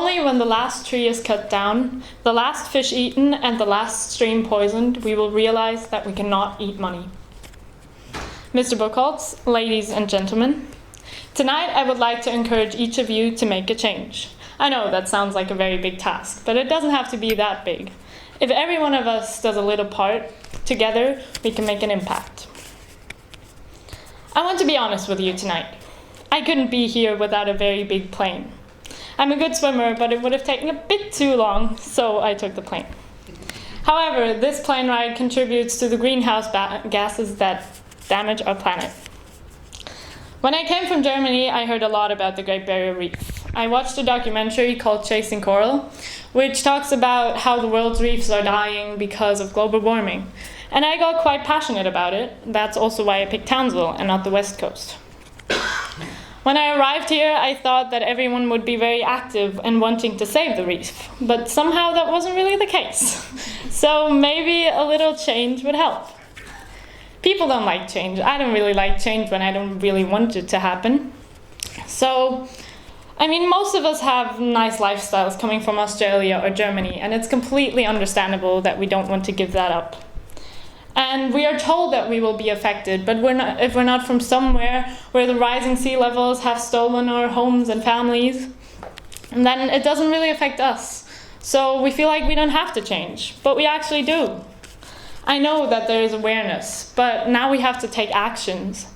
only when the last tree is cut down, the last fish eaten, and the last stream poisoned, we will realize that we cannot eat money. Mr. Buchholz, ladies and gentlemen, tonight I would like to encourage each of you to make a change. I know that sounds like a very big task, but it doesn't have to be that big. If every one of us does a little part, together we can make an impact. I want to be honest with you tonight. I couldn't be here without a very big plane. I'm a good swimmer, but it would have taken a bit too long, so I took the plane. However, this plane ride contributes to the greenhouse gases that damage our planet. When I came from Germany, I heard a lot about the Great Barrier Reef. I watched a documentary called Chasing Coral, which talks about how the world's reefs are dying because of global warming. And I got quite passionate about it. That's also why I picked Townsville and not the West Coast. When I arrived here, I thought that everyone would be very active and wanting to save the reef, but somehow that wasn't really the case. So maybe a little change would help. People don't like change. I don't really like change when I don't really want it to happen. So, most of us have nice lifestyles coming from Australia or Germany, and it's completely understandable that we don't want to give that up. And we are told that we will be affected, but if we're not from somewhere where the rising sea levels have stolen our homes and families, then it doesn't really affect us. So we feel like we don't have to change, but we actually do. I know that there is awareness, but now we have to take actions.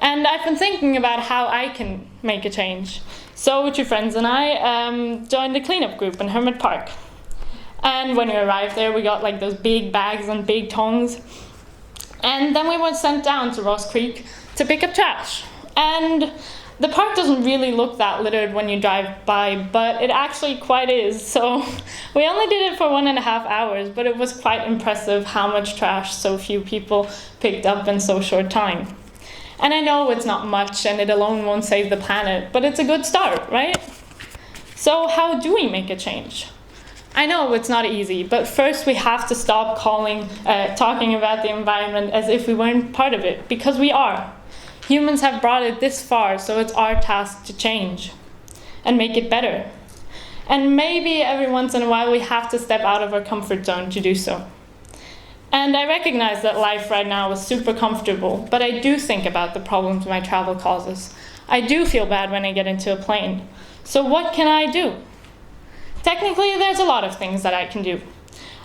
And I've been thinking about how I can make a change. So 2 friends and I joined a cleanup group in Hermit Park. And when we arrived there, we got those big bags and big tongs. And then we were sent down to Ross Creek to pick up trash. And the park doesn't really look that littered when you drive by, but it actually quite is. So we only did it for 1.5 hours, but it was quite impressive how much trash so few people picked up in so short time. And I know it's not much and it alone won't save the planet, but it's a good start, right? So how do we make a change? I know it's not easy, but first we have to stop talking about the environment as if we weren't part of it, because we are. Humans have brought it this far, so it's our task to change and make it better. And maybe every once in a while we have to step out of our comfort zone to do so. And I recognize that life right now is super comfortable, but I do think about the problems my travel causes. I do feel bad when I get into a plane. So what can I do? Technically, there's a lot of things that I can do.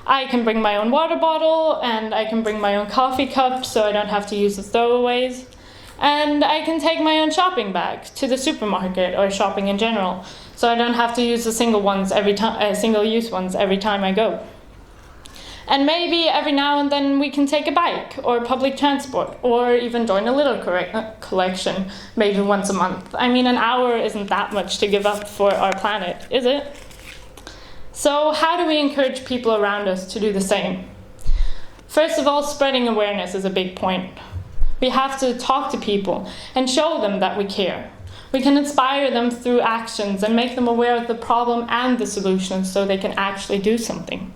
I can bring my own water bottle, and I can bring my own coffee cup so I don't have to use the throwaways. And I can take my own shopping bag to the supermarket or shopping in general, so I don't have to use the single-use ones every time I go. And maybe every now and then we can take a bike or public transport, or even join a little collection, maybe once a month. An hour isn't that much to give up for our planet, is it? So how do we encourage people around us to do the same? First of all, spreading awareness is a big point. We have to talk to people and show them that we care. We can inspire them through actions and make them aware of the problem and the solution so they can actually do something.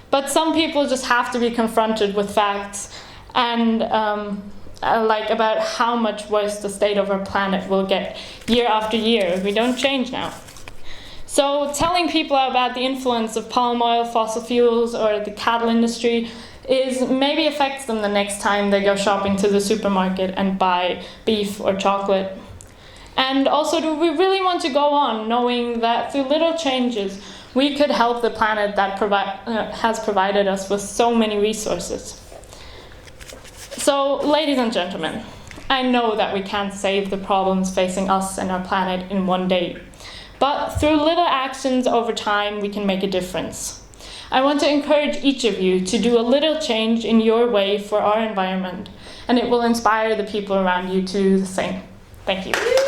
But some people just have to be confronted with facts and about how much worse the state of our planet will get year after year if we don't change now. So telling people about the influence of palm oil, fossil fuels, or the cattle industry maybe affects them the next time they go shopping to the supermarket and buy beef or chocolate. And also, do we really want to go on knowing that through little changes, we could help the planet that has provided us with so many resources? So, ladies and gentlemen, I know that we can't save the problems facing us and our planet in one day. But through little actions over time, we can make a difference. I want to encourage each of you to do a little change in your way for our environment, and it will inspire the people around you to do the same. Thank you.